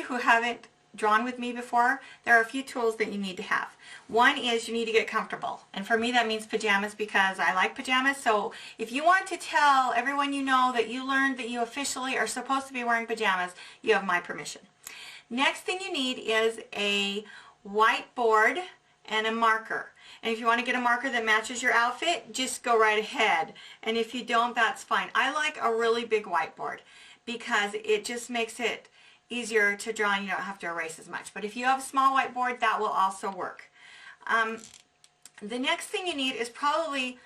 who haven't drawn with me before, there are a few tools that you need to have. One is you need to get comfortable. And for me that means pajamas because I like pajamas. So if you want to tell everyone you know that you learned that you officially are supposed to be wearing pajamas, you have my permission. Next thing you need is a whiteboard and a marker. And if you want to get a marker that matches your outfit, just go right ahead. And if you don't, that's fine. I like a really big whiteboard because it just makes it easier to draw and you don't have to erase as much. But if you have a small whiteboard, that will also work. The next thing you need is probably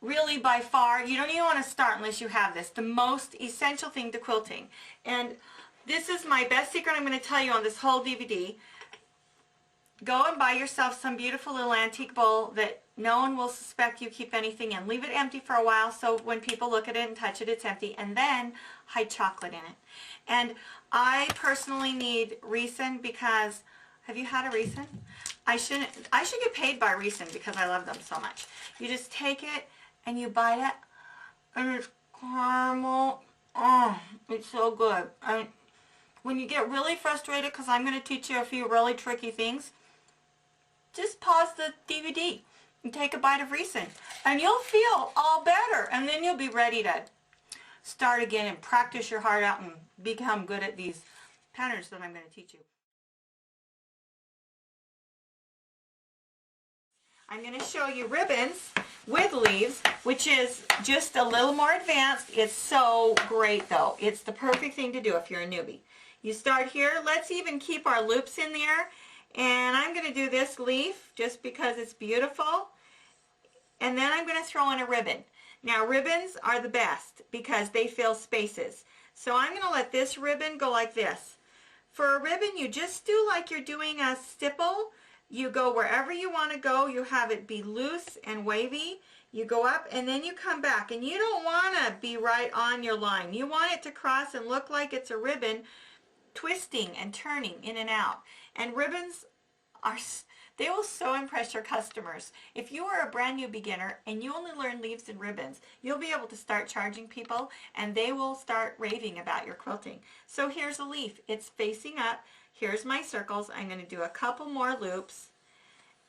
really by far, you don't even want to start unless you have this, the most essential thing to quilting. And this is my best secret I'm going to tell you on this whole DVD. Go and buy yourself some beautiful little antique bowl that no one will suspect you keep anything in. Leave it empty for a while so when people look at it and touch it, it's empty. And then hide chocolate in it. And I personally need Reason because, have you had a Reason? I should get paid by Reason because I love them so much. You just take it and you bite it and it's caramel. Oh, it's so good. When you get really frustrated, because I'm going to teach you a few really tricky things, just pause the DVD and take a bite of Reason and you'll feel all better, and then you'll be ready to start again and practice your heart out and become good at these patterns that I'm going to teach you. I'm going to show you ribbons with leaves, which is just a little more advanced. It's so great though. It's the perfect thing to do if you're a newbie. You start here. Let's even keep our loops in there. And I'm going to do this leaf just because it's beautiful. And then I'm going to throw in a ribbon. Now ribbons are the best because they fill spaces. So I'm going to let this ribbon go like this. For a ribbon, you just do like you're doing a stipple. You go wherever you want to go. You have it be loose and wavy. You go up and then you come back. And you don't want to be right on your line. You want it to cross and look like it's a ribbon, twisting and turning in and out. And ribbons they will so impress your customers. If you are a brand new beginner and you only learn leaves and ribbons, you'll be able to start charging people and they will start raving about your quilting. So here's a leaf. It's facing up. Here's my circles. I'm going to do a couple more loops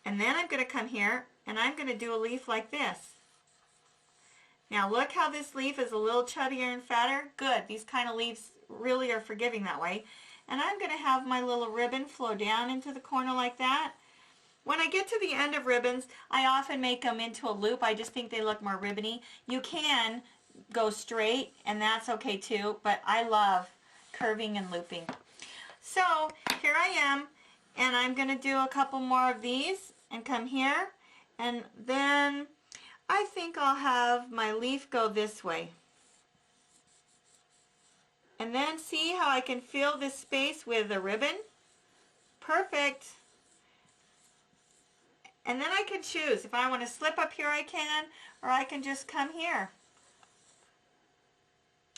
and then I'm going to come here and I'm going to do a leaf like this. Now look how this leaf is a little chubbier and fatter. Good. These kind of leaves really are forgiving that way. And I'm going to have my little ribbon flow down into the corner like that. When I get to the end of ribbons, I often make them into a loop. I just think they look more ribbony. You can go straight, and that's okay too, but I love curving and looping. So here I am, and I'm going to do a couple more of these and come here, and then I think I'll have my leaf go this way. And then see how I can fill this space with a ribbon? Perfect. And then I can choose. If I want to slip up here, I can, or I can just come here.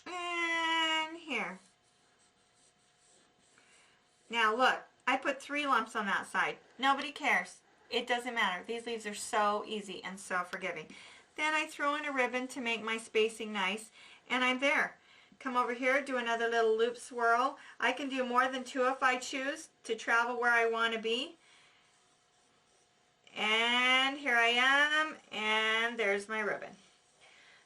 And here. Now look, I put 3 lumps on that side. Nobody cares. It doesn't matter. These leaves are so easy and so forgiving. Then I throw in a ribbon to make my spacing nice, and I'm there. Come over here, do another little loop swirl. I can do more than 2 if I choose to travel where I want to be. And here I am, and there's my ribbon.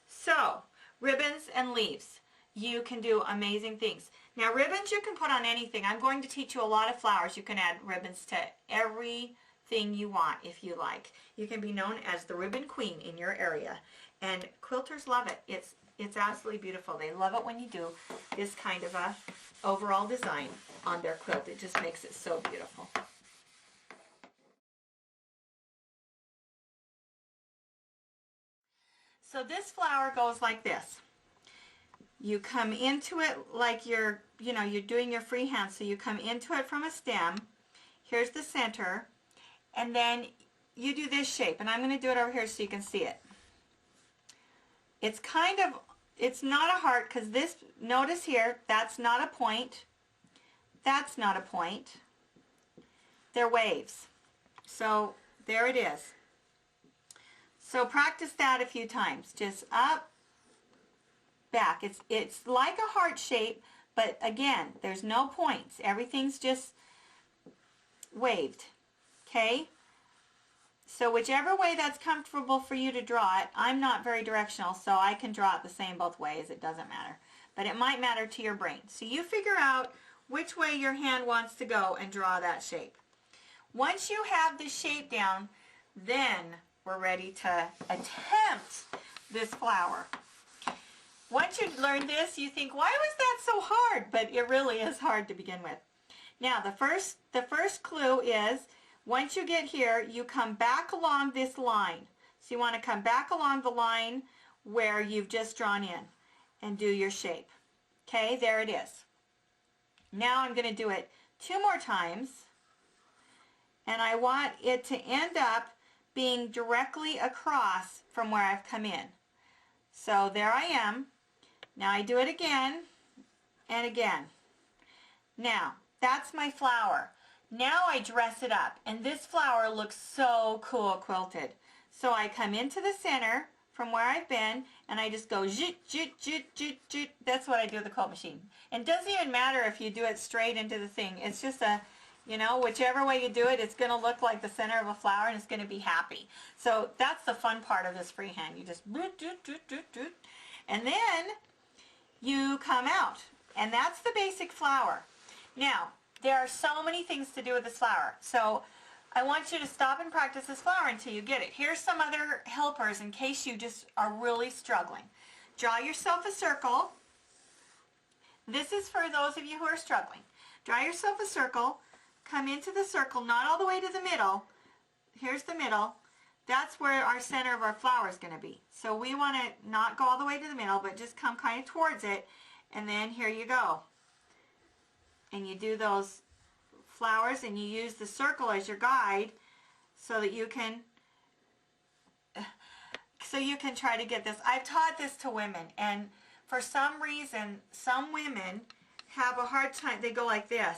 So, ribbons and leaves. You can do amazing things. Now, ribbons you can put on anything. I'm going to teach you a lot of flowers. You can add ribbons to everything you want if you like. You can be known as the ribbon queen in your area. And quilters love it. It's absolutely beautiful. They love it when you do this kind of a overall design on their quilt. It just makes it so beautiful. So this flower goes like this. You come into it like you're doing your freehand. So you come into it from a stem. Here's the center. And then you do this shape. And I'm going to do it over here so you can see it. It's not a heart because this, notice here, that's not a point. That's not a point. They're waves. So there it is. So practice that a few times. Just up, back. It's like a heart shape, But again, there's no points. Everything's just waved. Okay? So whichever way that's comfortable for you to draw it, I'm not very directional, so I can draw it the same both ways. It doesn't matter. But it might matter to your brain. So you figure out which way your hand wants to go and draw that shape. Once you have the shape down, then we're ready to attempt this flower. Once you learn this, you think, why was that so hard? But it really is hard to begin with. Now, the first clue is, once you get here, you come back along this line. So you want to come back along the line where you've just drawn in and do your shape. Okay, there it is. Now I'm going to do it 2 more times, and I want it to end up being directly across from where I've come in. So there I am. Now I do it again and again. Now, that's my flower. Now I dress it up, and this flower looks so cool quilted. So I come into the center from where I've been, and I just go jit, jit, jit, jit, jit. That's what I do with the quilt machine. And it doesn't even matter if you do it straight into the thing. It's just a, you know, whichever way you do it, it's going to look like the center of a flower, and it's going to be happy. So that's the fun part of this freehand. You just doot, doot, doot, doot, doot. And then you come out, and that's the basic flower. Now, there are so many things to do with this flower. So I want you to stop and practice this flower until you get it. Here's some other helpers in case you just are really struggling. Draw yourself a circle. This is for those of you who are struggling. Draw yourself a circle. Come into the circle, not all the way to the middle. Here's the middle. That's where our center of our flower is going to be. So we want to not go all the way to the middle, but just come kind of towards it. And then here you go. And you do those flowers, and you use the circle as your guide so that you can try to get this. I've taught this to women, and for some reason some women have a hard time. They go like this,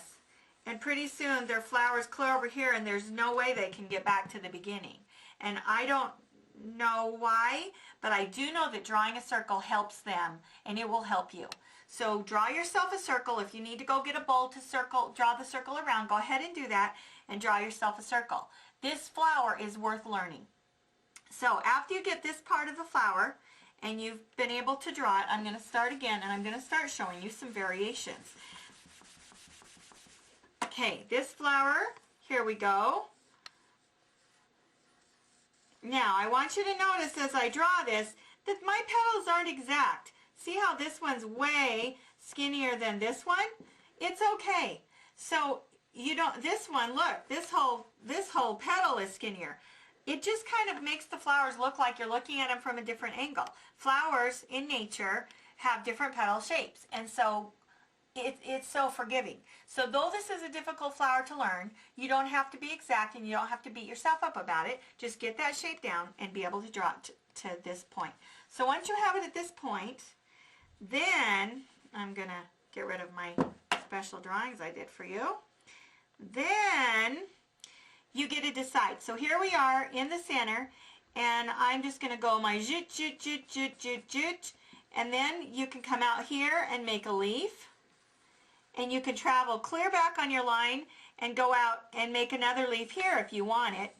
and pretty soon their flowers clear over here, and there's no way they can get back to the beginning. And I don't know why, but I do know that drawing a circle helps them, and it will help you. So draw yourself a circle. If you need to go get a bowl to draw the circle around, go ahead and do that and draw yourself a circle. This flower is worth learning. So after you get this part of the flower and you've been able to draw it, I'm going to start again, and I'm going to start showing you some variations. Okay, this flower, here we go. Now I want you to notice as I draw this that my petals aren't exact. See how this one's way skinnier than this one? It's okay. So you don't, this one, look, this whole petal is skinnier. It just kind of makes the flowers look like you're looking at them from a different angle. Flowers in nature have different petal shapes, and so it's so forgiving. So though this is a difficult flower to learn, you don't have to be exact, and you don't have to beat yourself up about it. Just get that shape down and be able to draw it to this point. So once you have it at this point, then I'm going to get rid of my special drawings I did for you. Then you get to decide. So here we are in the center, and I'm just going to go my jut, jut, jut, jut, jut, jut, and then you can come out here and make a leaf, and you can travel clear back on your line and go out and make another leaf here if you want it.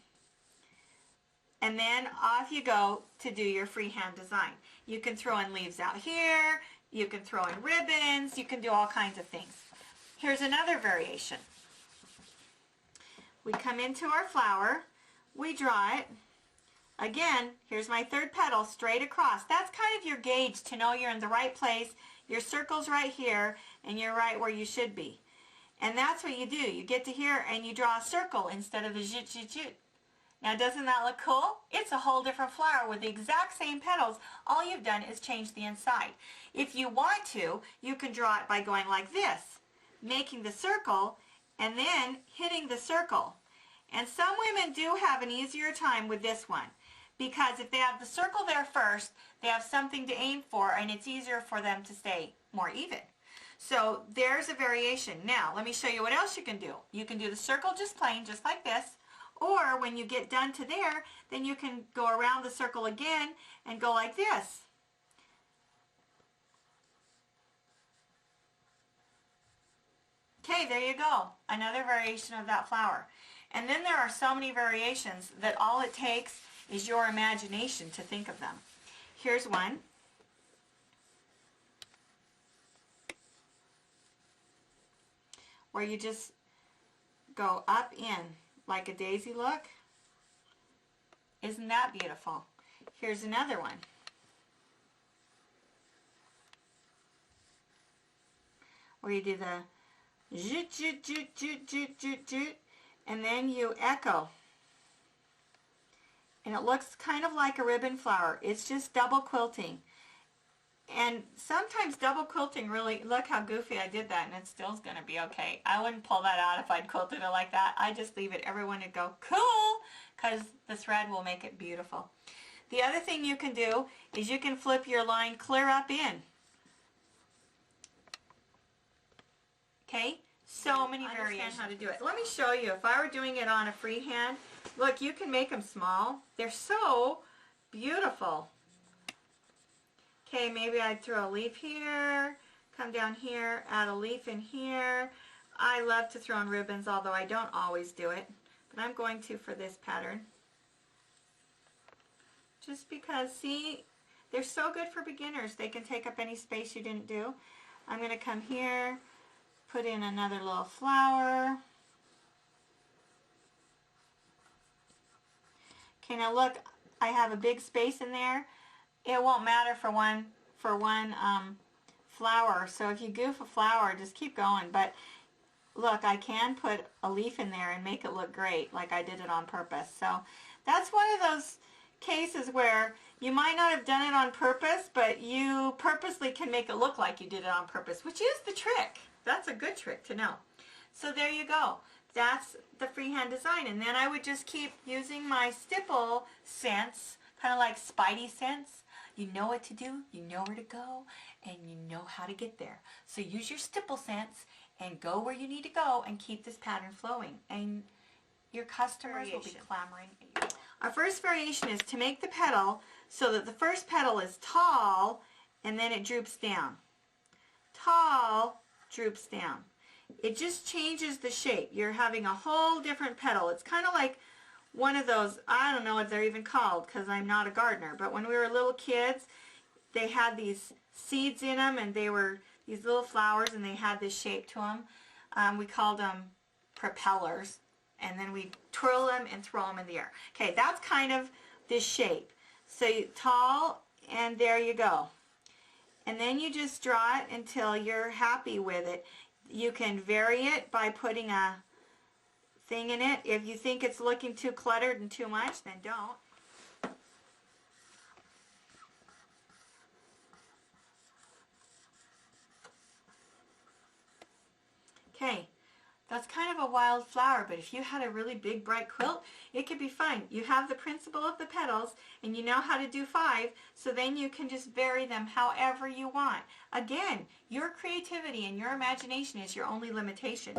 And then off you go to do your freehand design. You can throw in leaves out here, you can throw in ribbons, you can do all kinds of things. Here's another variation. We come into our flower, we draw it. Again, here's my third petal straight across. That's kind of your gauge to know you're in the right place. Your circle's right here, and you're right where you should be. And that's what you do. You get to here and you draw a circle instead of the jut, jut, jut. Now, doesn't that look cool? It's a whole different flower with the exact same petals. All you've done is change the inside. If you want to, you can draw it by going like this, making the circle and then hitting the circle. And some women do have an easier time with this one, because if they have the circle there first, they have something to aim for, and it's easier for them to stay more even. So there's a variation. Now, let me show you what else you can do. You can do the circle just plain, just like this. Or when you get done to there, then you can go around the circle again and go like this. Okay, there you go. Another variation of that flower. And then there are so many variations that all it takes is your imagination to think of them. Here's one. Where you just go up in like a daisy look. Isn't that beautiful? Here's another one. Where you do the zoot, zoot, zoot, zoot, zoot, zoot, zoot, and then you echo. And it looks kind of like a ribbon flower. It's just double quilting. And sometimes double quilting really, look how goofy I did that, and it still's going to be okay. I wouldn't pull that out if I'd quilted it like that. I just leave it. Everyone would go, cool, because the thread will make it beautiful. The other thing you can do is you can flip your line clear up in. Okay? So many variations. How to do it. Let me show you. If I were doing it on a freehand, look, you can make them small. They're so beautiful. Okay, maybe I'd throw a leaf here, come down here, add a leaf in here. I love to throw in ribbons, although I don't always do it, but I'm going to for this pattern. Just because, see, they're so good for beginners. They can take up any space you didn't do. I'm going to come here, put in another little flower. Okay, now look, I have a big space in there. It won't matter for one flower. So if you goof a flower, just keep going. But look, I can put a leaf in there and make it look great, like I did it on purpose. So that's one of those cases where you might not have done it on purpose, but you purposely can make it look like you did it on purpose, which is the trick. That's a good trick to know. So there you go. That's the freehand design. And then I would just keep using my stipple sense, kind of like Spidey sense. You know what to do, you know where to go, and you know how to get there. So use your stipple sense and go where you need to go and keep this pattern flowing. And your customers will be clamoring at you. Our first variation is to make the petal so that the first petal is tall and then it droops down. Tall, droops down. It just changes the shape. You're having a whole different petal. It's kind of like one of those, I don't know what they're even called because I'm not a gardener, but when we were little kids, they had these seeds in them and they were these little flowers and they had this shape to them. We called them propellers, and then we twirl them and throw them in the air. Okay, that's kind of this shape. So tall, and there you go. And then you just draw it until you're happy with it. You can vary it by putting a thing in it. If you think it's looking too cluttered and too much, then don't. Okay, that's kind of a wild flower, but if you had a really big bright quilt, it could be fun. You have the principle of the petals and you know how to do 5, so then you can just vary them however you want. Again, your creativity and your imagination is your only limitation.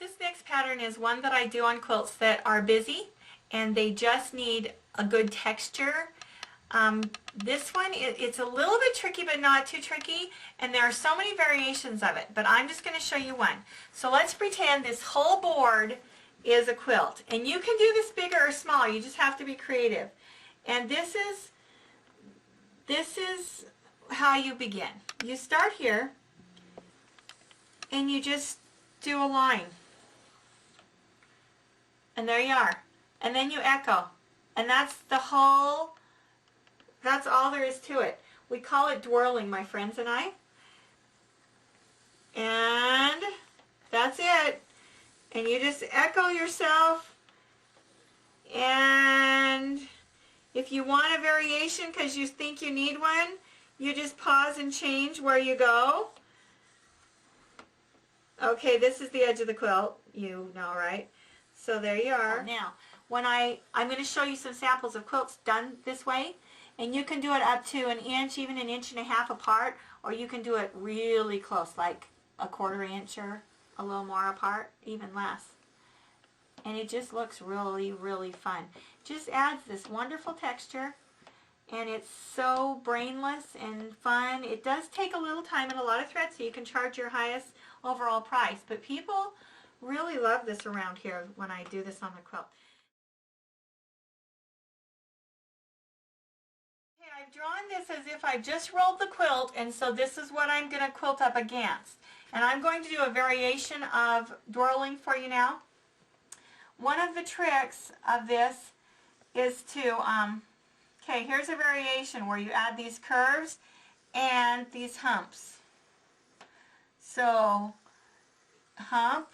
This next pattern is one that I do on quilts that are busy and they just need a good texture. This one, it's a little bit tricky but not too tricky, and there are so many variations of it, but I'm just going to show you one. So let's pretend this whole board is a quilt, and you can do this bigger or small, you just have to be creative. And this is how you begin. You start here and you just do a line. And there you are. And then you echo. And that's all there is to it. We call it twirling, my friends and I. And that's it. And you just echo yourself. And if you want a variation because you think you need one, you just pause and change where you go. Okay, this is the edge of the quilt. You know, right? So there you are. Now, I'm going to show you some samples of quilts done this way. And you can do it up to an inch, even an inch and a half apart, or you can do it really close, like a 1/4 inch or a little more apart, even less. And it just looks really, really fun. Just adds this wonderful texture, and it's so brainless and fun. It does take a little time and a lot of thread, so you can charge your highest overall price. But people really love this around here when I do this on the quilt. I've drawn this as if I just rolled the quilt, and so this is what I'm going to quilt up against. And I'm going to do a variation of twirling for you now. One of the tricks of this is to, okay, here's a variation where you add these curves and these humps. So, hump,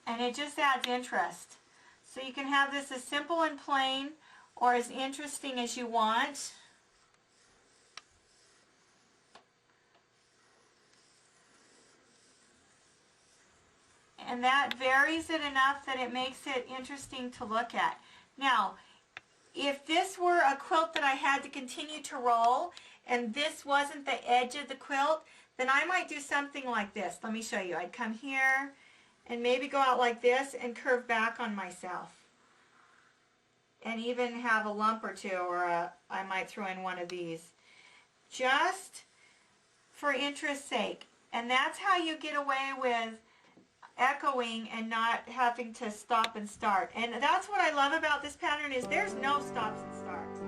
and it just adds interest. So you can have this as simple and plain or as interesting as you want. And that varies it enough that it makes it interesting to look at. Now, if this were a quilt that I had to continue to roll and this wasn't the edge of the quilt, then I might do something like this. Let me show you. I'd come here and maybe go out like this and curve back on myself. And even have a lump or two, or I might throw in one of these. Just for interest's sake. And that's how you get away with echoing and not having to stop and start. And that's what I love about this pattern is there's no stops and starts.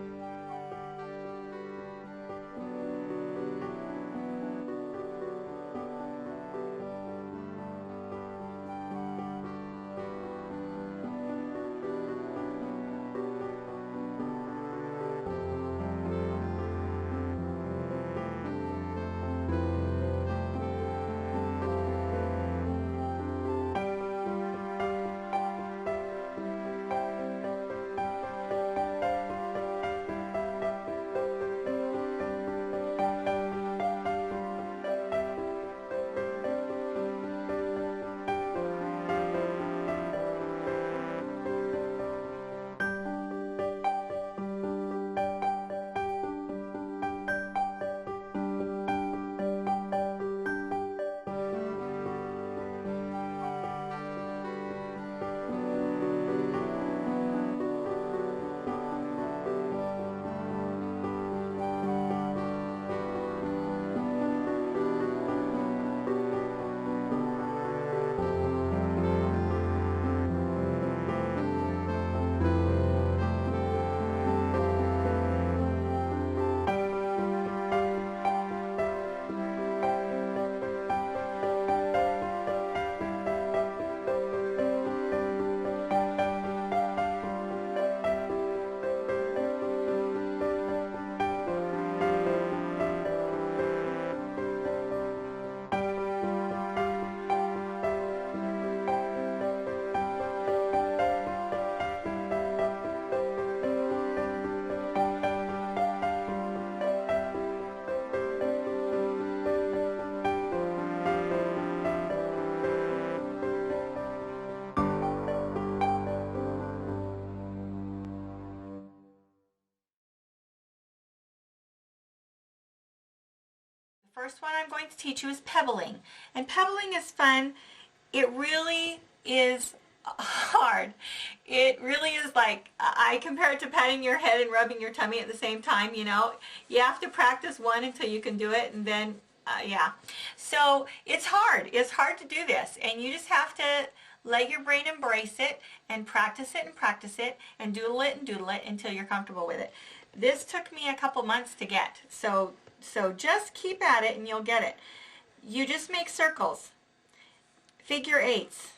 First one I'm going to teach you is pebbling. And pebbling is fun. It really is hard. It really is like, I compare it to patting your head and rubbing your tummy at the same time, you know. You have to practice one until you can do it, and then, yeah. So it's hard. It's hard to do this, and you just have to let your brain embrace it and practice it and doodle it until you're comfortable with it. This took me a couple months to get, so just keep at it and you'll get it. You just make circles, figure eights.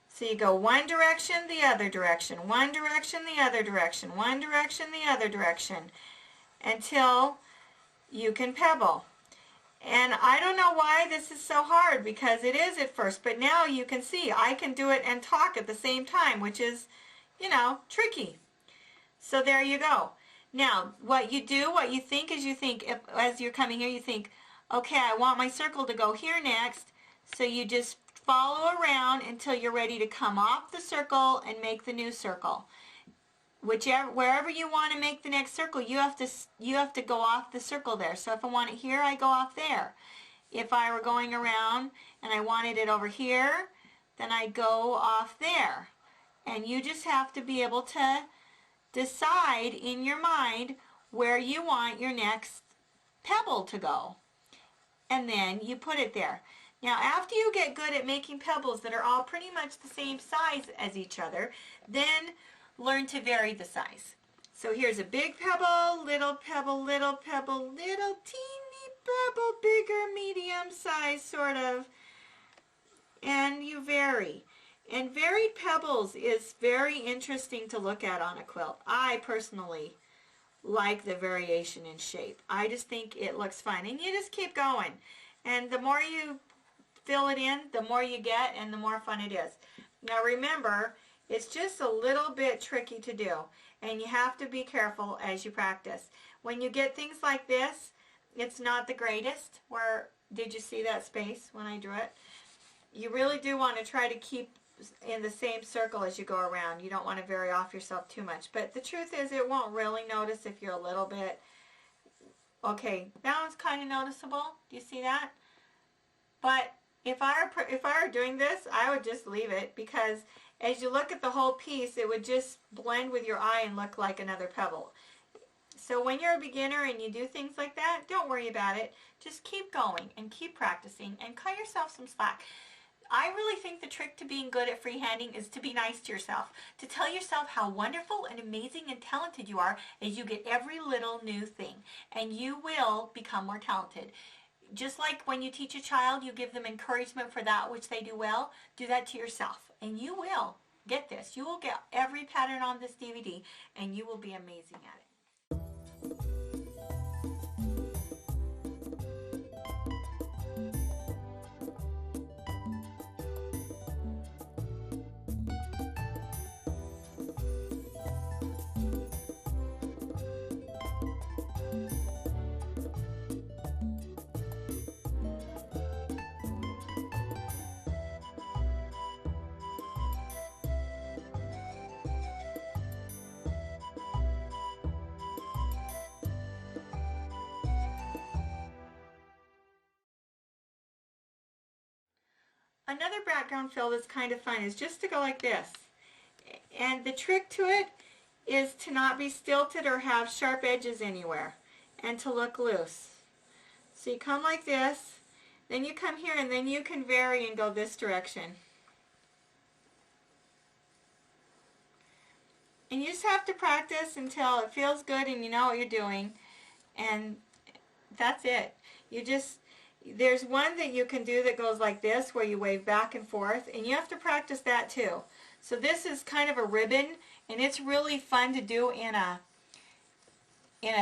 So you go one direction, the other direction, one direction, the other direction, one direction, the other direction, until you can pebble. And I don't know why this is so hard, because it is at first, but now you can see I can do it and talk at the same time, which is, you know, tricky. So there you go. Now, what you do, what you think is as you're coming here, you think, okay, I want my circle to go here next. So you just follow around until you're ready to come off the circle and make the new circle. Wherever you want to make the next circle, you have to go off the circle there. So if I want it here, I go off there. If I were going around and I wanted it over here, then I go off there. And you just have to be able to decide in your mind where you want your next pebble to go. And then you put it there. Now, after you get good at making pebbles that are all pretty much the same size as each other, then learn to vary the size. So here's a big pebble, little pebble, little pebble, little teeny pebble, bigger, medium size sort of, and you vary. And varied pebbles is very interesting to look at on a quilt. I personally like the variation in shape. I just think it looks fun. And you just keep going. And the more you fill it in, the more you get, and the more fun it is. Now remember, it's just a little bit tricky to do, and you have to be careful as you practice. When you get things like this, it's not the greatest. Did you see that space when I drew it? You really do want to try to keep in the same circle as you go around. You don't want to vary off yourself too much. But the truth is, it won't really notice if you're a little bit. Okay, that one's kind of noticeable. Do you see that? But if I were doing this, I would just leave it, because as you look at the whole piece, it would just blend with your eye and look like another pebble. So when you're a beginner and you do things like that, don't worry about it. Just keep going and keep practicing and cut yourself some slack. I really think the trick to being good at freehanding is to be nice to yourself, to tell yourself how wonderful and amazing and talented you are as you get every little new thing, and you will become more talented. Just like when you teach a child, you give them encouragement for that which they do well, do that to yourself, and you will get this. You will get every pattern on this DVD, and you will be amazing at it. Another background fill that's kind of fun is just to go like this. And the trick to it is to not be stilted or have sharp edges anywhere, and to look loose. So you come like this, then you come here, and then you can vary and go this direction. And you just have to practice until it feels good and you know what you're doing. And that's it. There's one that you can do that goes like this, where you wave back and forth, and you have to practice that too. So this is kind of a ribbon, and it's really fun to do in a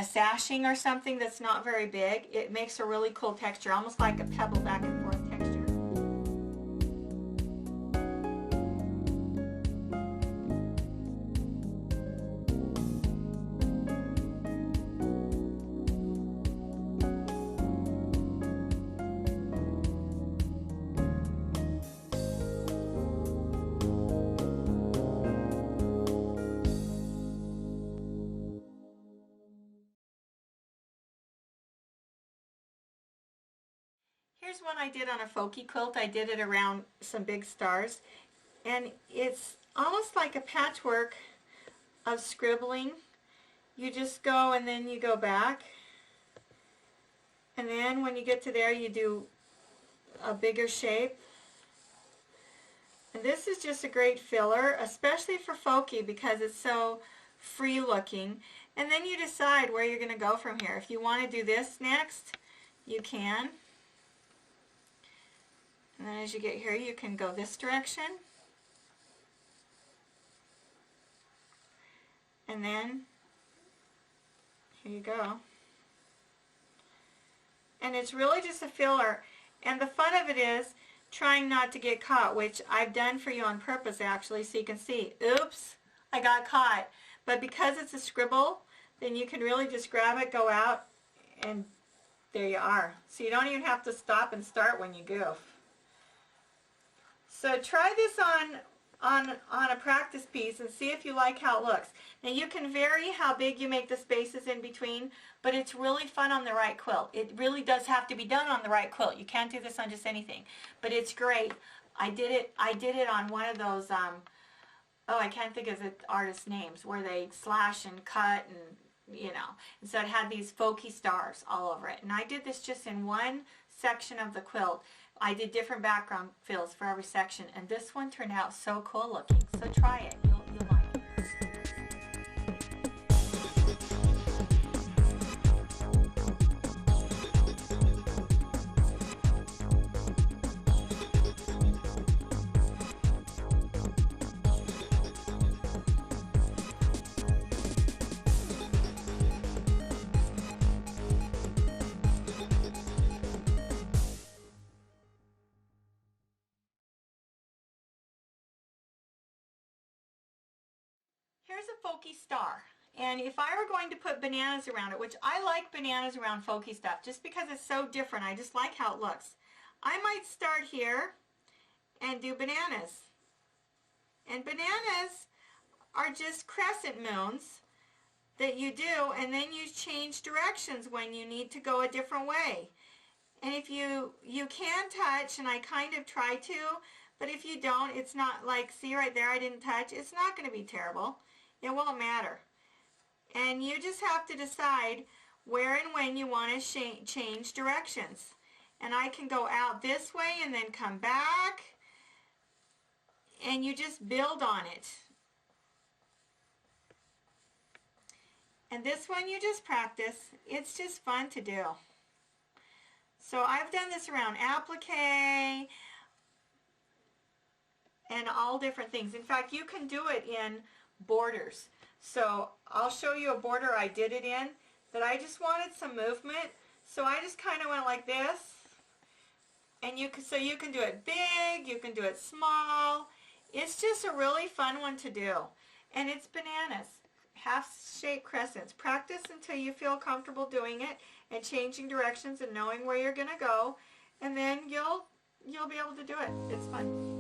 sashing or something that's not very big. It makes a really cool texture, almost like a pebble back and forth texture. Here's one I did on a folky quilt. I did it around some big stars. And it's almost like a patchwork of scribbling. You just go and then you go back. And then when you get to there, you do a bigger shape. And this is just a great filler, especially for folky because it's so free looking. And then you decide where you're going to go from here. If you want to do this next, you can. And then as you get here, you can go this direction. And then, here you go. And it's really just a filler. And the fun of it is trying not to get caught, which I've done for you on purpose actually, so you can see, oops, I got caught. But because it's a scribble, then you can really just grab it, go out, and there you are. So you don't even have to stop and start when you goof. So try this on a practice piece and see if you like how it looks. Now you can vary how big you make the spaces in between, but it's really fun on the right quilt. It really does have to be done on the right quilt. You can't do this on just anything, but it's great. I did it on one of those, oh, I can't think of the artist's names, where they slash and cut and, you know, and so it had these folky stars all over it. And I did this just in one section of the quilt. I did different background fills for every section, and this one turned out so cool looking. So try it. You'll like it. Here's a folky star, and if I were going to put bananas around it, which I like bananas around folky stuff just because it's so different, I just like how it looks. I might start here and do bananas. And bananas are just crescent moons that you do, and then you change directions when you need to go a different way. And if you can touch, and I kind of try to, but if you don't, it's not like, see right there, I didn't touch, it's not going to be terrible. It won't matter. And you just have to decide where and when you want to change directions. And I can go out this way and then come back, and you just build on it. And this one you just practice. It's just fun to do. So I've done this around applique and all different things. In fact, you can do it in borders. So I'll show you a border I did it in that I just wanted some movement. So I just kind of went like this. And you can do it big, you can do it small. It's just a really fun one to do. And it's bananas, half-shaped crescents. Practice until you feel comfortable doing it and changing directions and knowing where you're going to go. And then you'll be able to do it. It's fun.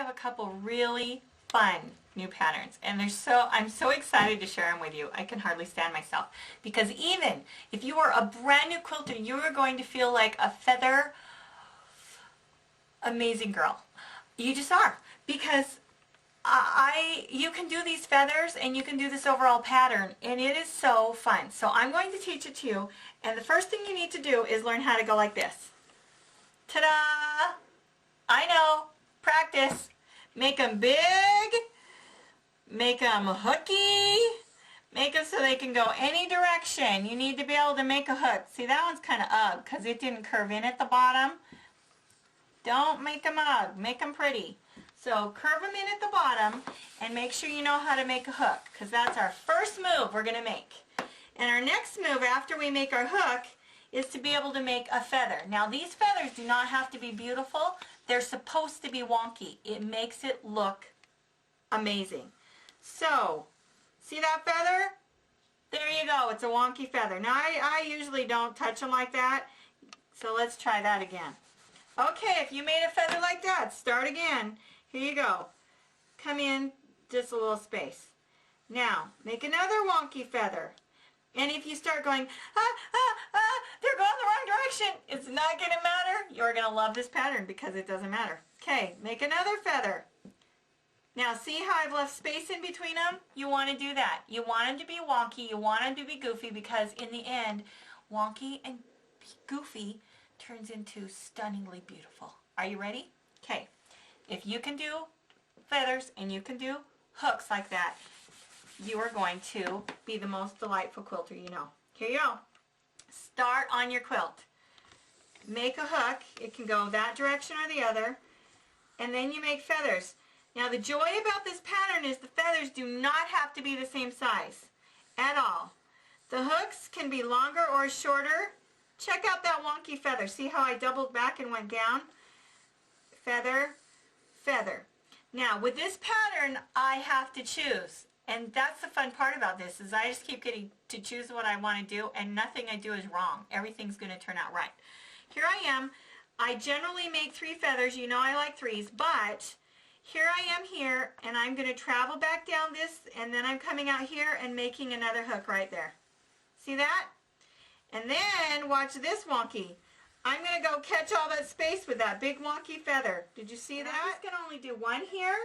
have a couple really fun new patterns, and I'm so excited to share them with you. I can hardly stand myself, because even if you are a brand new quilter, you are going to feel like a feather amazing girl. You just are, because you can do these feathers and you can do this overall pattern, and it is so fun. So I'm going to teach it to you, and the first thing you need to do is learn how to go like this. Ta-da! I know, practice. Make them big, make them hooky, make them so they can go any direction. You need to be able to make a hook. See, that one's kind of ugh because it didn't curve in at the bottom. Don't make them ugh, make them pretty. So curve them in at the bottom and make sure you know how to make a hook, because that's our first move we're going to make. And our next move after we make our hook is to be able to make a feather. Now these feathers do not have to be beautiful. They're supposed to be wonky. It makes it look amazing. So, see that feather? There you go. It's a wonky feather. Now I usually don't touch them like that. So let's try that again. Okay, if you made a feather like that, start again. Here you go. Come in just a little space. Now, make another wonky feather. And if you start going, they're going the wrong direction, it's not going to matter. You're going to love this pattern because it doesn't matter. Okay, make another feather. Now, see how I've left space in between them? You want to do that. You want them to be wonky. You want them to be goofy, because in the end, wonky and goofy turns into stunningly beautiful. Are you ready? Okay. If you can do feathers and you can do hooks like that, you are going to be the most delightful quilter you know. Here you go. Start on your quilt. Make a hook. It can go that direction or the other. And then you make feathers. Now the joy about this pattern is the feathers do not have to be the same size at all. The hooks can be longer or shorter. Check out that wonky feather. See how I doubled back and went down? Feather, feather. Now with this pattern I have to choose. And that's the fun part about this, is I just keep getting to choose what I want to do, and nothing I do is wrong. Everything's going to turn out right. Here I am. I generally make 3 feathers. You know I like 3s, but here I am here, and I'm going to travel back down this, and then I'm coming out here and making another hook right there. See that? And then watch this wonky. I'm going to go catch all that space with that big wonky feather. Did you see that? I'm just going to only do one here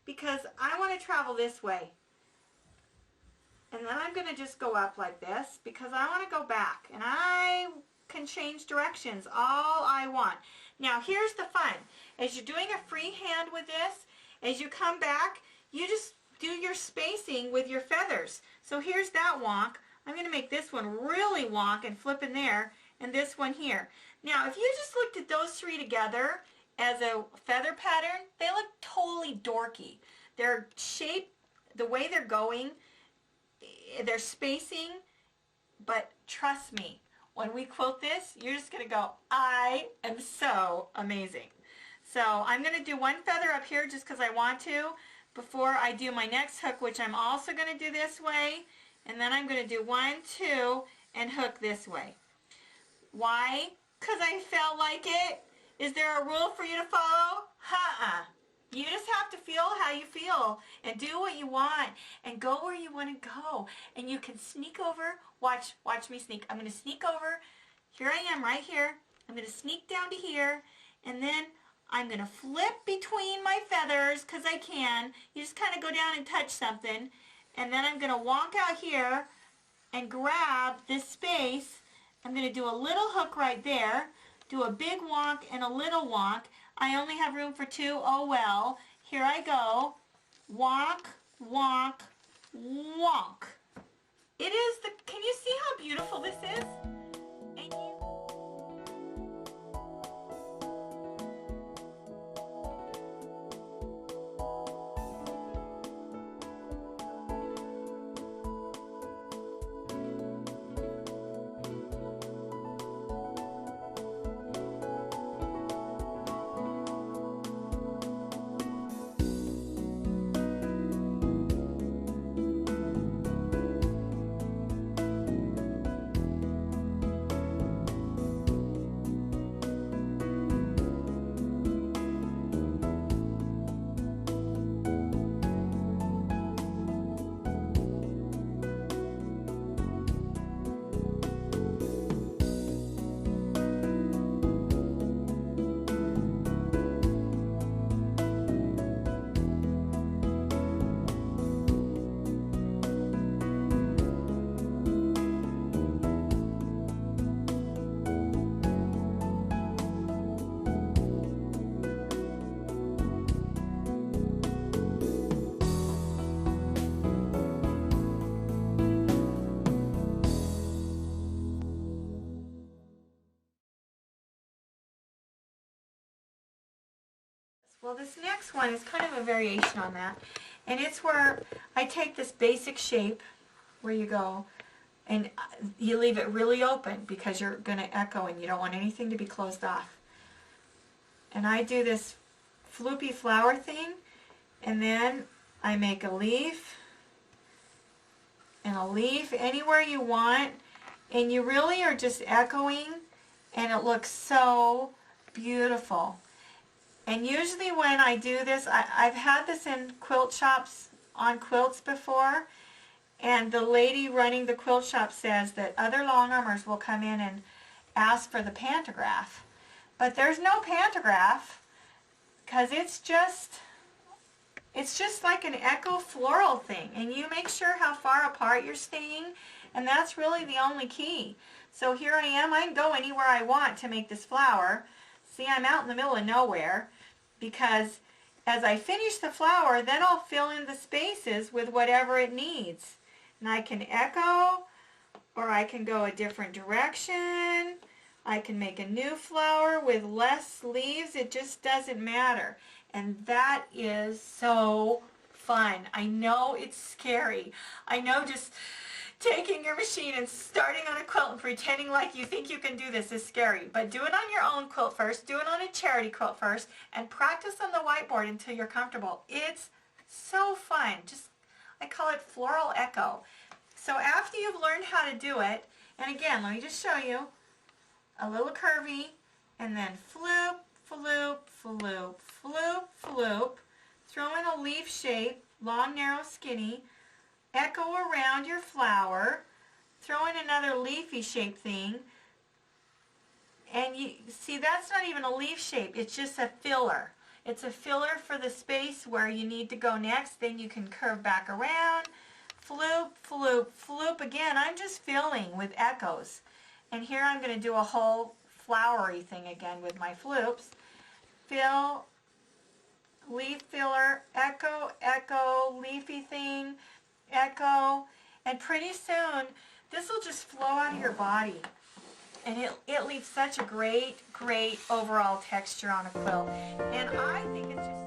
because I want to travel this way. And then I'm going to just go up like this because I want to go back. And I can change directions all I want. Now here's the fun. As you're doing a freehand with this, as you come back, you just do your spacing with your feathers. So here's that wonk. I'm going to make this one really wonk and flip in there, and this one here. Now if you just looked at those 3 together as a feather pattern, they look totally dorky. Their shape, the way they're going, their spacing, but trust me, when we quilt this, you're just going to go, I am so amazing. So I'm going to do one feather up here just because I want to before I do my next hook, which I'm also going to do this way, and then I'm going to do 1, 2, and hook this way. Why? Because I felt like it. Is there a rule for you to follow? You just have to feel how you feel and do what you want and go where you want to go. And you can sneak over. Watch me sneak. I'm going to sneak over. Here I am right here. I'm going to sneak down to here, and then I'm going to flip between my feathers because I can. You just kind of go down and touch something, and then I'm going to walk out here and grab this space. I'm going to do a little hook right there, do a big wonk and a little wonk. I only have room for 2. Oh well. Here I go. Wonk, wonk, wonk. It is the, can you see how beautiful this is? And you Well, this next one is kind of a variation on that. And it's where I take this basic shape where you go and you leave it really open because you're going to echo and you don't want anything to be closed off. And I do this floopy flower thing, and then I make a leaf and a leaf anywhere you want, and you really are just echoing, and it looks so beautiful. And usually when I do this, I've had this in quilt shops on quilts before, and the lady running the quilt shop says that other long armers will come in and ask for the pantograph. But there's no pantograph because it's just like an echo floral thing, and you make sure how far apart you're staying, and that's really the only key. So here I am, I can go anywhere I want to make this flower. See, I'm out in the middle of nowhere because as I finish the flower, then I'll fill in the spaces with whatever it needs. And I can echo, or I can go a different direction. I can make a new flower with less leaves. It just doesn't matter. And that is so fun. I know it's scary. I know just taking your machine and starting on a quilt and pretending like you think you can do this is scary. But do it on your own quilt first. Do it on a charity quilt first. And practice on the whiteboard until you're comfortable. It's so fun. I call it floral echo. So after you've learned how to do it, and again, let me just show you, a little curvy, and then floop, floop, floop, floop, floop, throw in a leaf shape, long, narrow, skinny, echo around your flower, throw in another leafy shape thing, and you see that's not even a leaf shape, it's just a filler. It's a filler for the space where you need to go next. Then you can curve back around, floop, floop, floop. Again, I'm just filling with echoes. And here I'm going to do a whole flowery thing again with my floops. Fill, leaf filler, echo, echo, leafy thing, echo. And pretty soon, this will just flow out of your body. And it leaves such a great, great overall texture on a quilt. And I think it's just...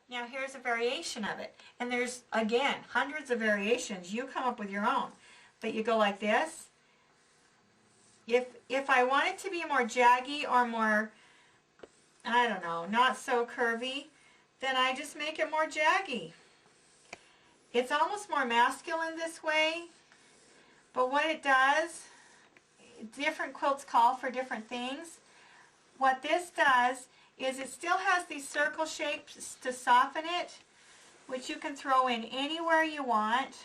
Now here's a variation of it. And there's, again, hundreds of variations. You come up with your own. But you go like this. If I want it to be more jaggy or more, I don't know, not so curvy, then I just make it more jaggy. It's almost more masculine this way. But what it does, different quilts call for different things. What this does is it still has these circle shapes to soften it, which you can throw in anywhere you want.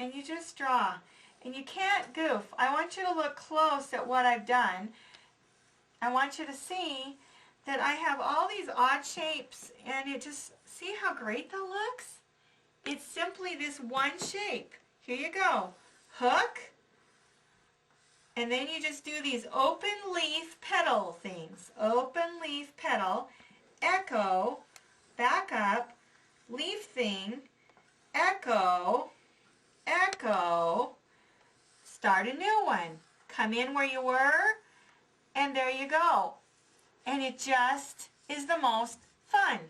and you just draw. And you can't goof. I want you to look close at what I've done. I want you to see that I have all these odd shapes, and it just, see how great that looks? It's simply this one shape. Here you go. Hook, and then you just do these open leaf petal things. Open leaf petal, echo, back up, leaf thing, echo, echo, start a new one. Come in where you were, and there you go. And it just is the most fun.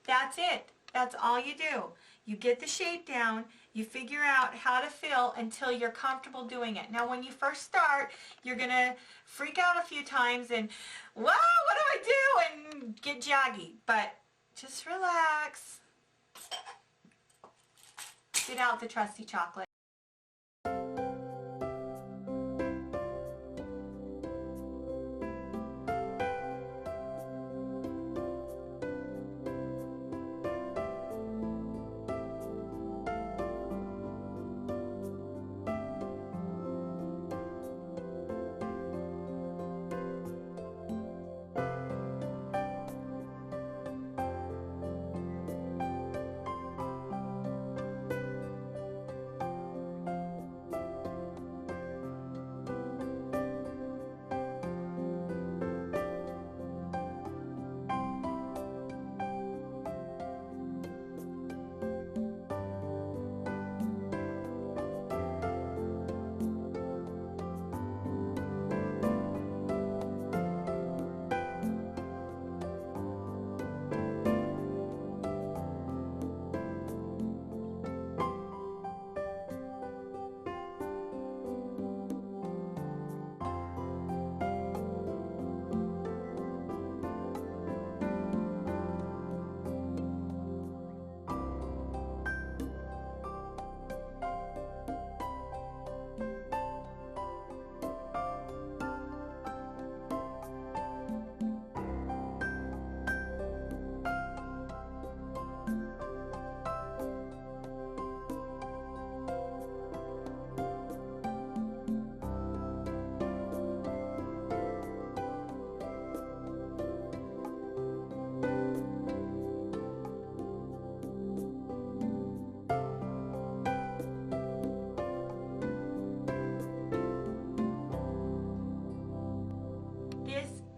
That's it. That's all you do. You get the shape down, you figure out how to fill until you're comfortable doing it. Now when you first start, you're going to freak out a few times and, wow, what do I do? And get jaggy. But just relax. Spit out the trusty chocolate.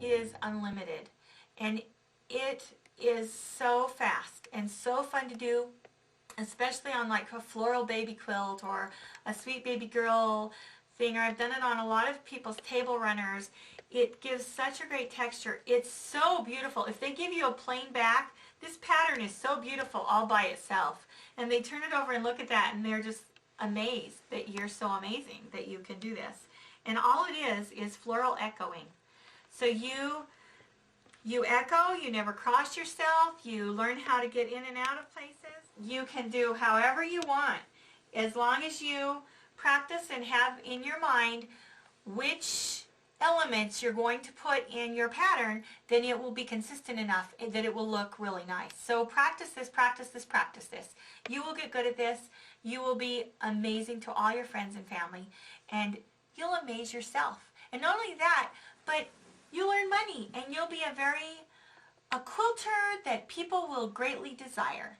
Is unlimited, and it is so fast and so fun to do, especially on like a floral baby quilt or a sweet baby girl thing, or I've done it on a lot of people's table runners. It gives such a great texture. It's so beautiful. If they give you a plain back, this pattern is so beautiful all by itself, and they turn it over and look at that and they're just amazed that you're so amazing that you can do this. And all it is floral echoing. So you echo, you never cross yourself, you learn how to get in and out of places. You can do however you want, as long as you practice and have in your mind which elements you're going to put in your pattern, then it will be consistent enough that it will look really nice. So practice this, practice this, practice this. You will get good at this. You will be amazing to all your friends and family, and you'll amaze yourself. And not only that, but you'll earn money, and you'll be a quilter that people will greatly desire.